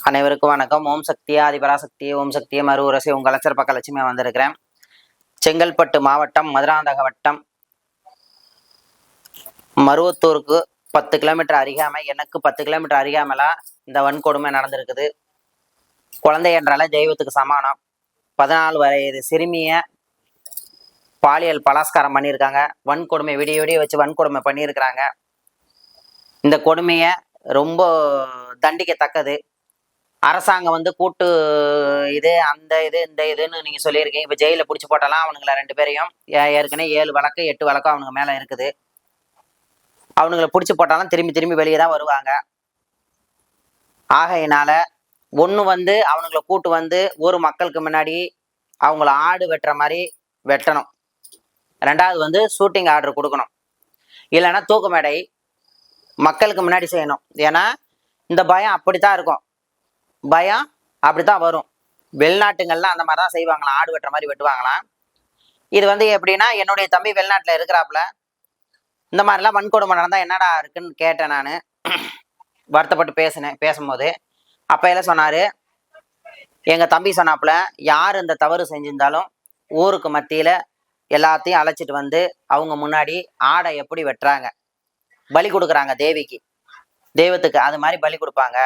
அனைவருக்கும் வணக்கம். ஓம் சக்தி ஆதிபராசக்தி ஓம் சக்தி மறுவுரசி உங்கள் அலட்சர் பக்க லட்சுமியா வந்திருக்கிறேன். செங்கல்பட்டு மாவட்டம் மதுராந்தக வட்டம் மருவத்தூருக்கு 10 கிலோமீட்டர் அருகாமை, எனக்கு 10 கிலோமீட்டர் அருகாமல இந்த வன்கொடுமை நடந்திருக்குது. குழந்தை என்றால தெய்வத்துக்கு சமானம். 14 வயது சிறுமிய பாலியல் பலாத்காரம் பண்ணியிருக்காங்க. வன்கொடுமை விடிய விடிய வச்சு வன்கொடுமை பண்ணியிருக்கிறாங்க. இந்த கொடுமையை ரொம்ப தண்டிக்கத்தக்கது. அரசாங்கம் கூட்டு இது அந்த இது இந்த இதுன்னு நீங்க சொல்லியிருக்கீங்க. இப்போ ஜெயிலில் பிடிச்சி போட்டாலாம் அவனுங்களை 2 பேரையும் ஏற்கனவே 7 வழக்கு 8 வழக்கம் அவனுங்க மேலே இருக்குது. அவனுங்களை பிடிச்சி போட்டாலும் திரும்பி திரும்பி வெளியே தான் வருவாங்க. ஆகையினால ஒன்று அவனுங்களை கூட்டு ஊர் மக்களுக்கு முன்னாடி அவங்கள ஆடு வெட்டுற மாதிரி வெட்டணும். 2வது ஷூட்டிங் ஆர்டர் கொடுக்கணும். இல்லைன்னா தூக்கு மேடை மக்களுக்கு முன்னாடி செய்யணும். ஏன்னா இந்த பயம் அப்படித்தான் இருக்கும். பயம் அப்படித்தான் வரும். வெளிநாட்டுங்கள்லாம் அந்த மாதிரி தான் செய்வாங்களாம். ஆடு வெட்டுற மாதிரி வெட்டுவாங்களாம். இது எப்படின்னா, என்னுடைய தம்பி வெளிநாட்டில் இருக்கிறாப்புல. இந்த மாதிரிலாம் வன்கொடுமை நடந்தால் என்னடா இருக்குன்னு கேட்டேன். நான் வருத்தப்பட்டு பேசும்போது அப்போ எல்லாம் சொன்னார். எங்கள் தம்பி சொன்னாப்புல, யார் இந்த தவறு செஞ்சிருந்தாலும் ஊருக்கு மத்தியில் எல்லாத்தையும் அழைச்சிட்டு அவங்க முன்னாடி ஆடை எப்படி வெட்டுறாங்க, பலி கொடுக்குறாங்க தெய்வத்துக்கு, அது மாதிரி பலி கொடுப்பாங்க.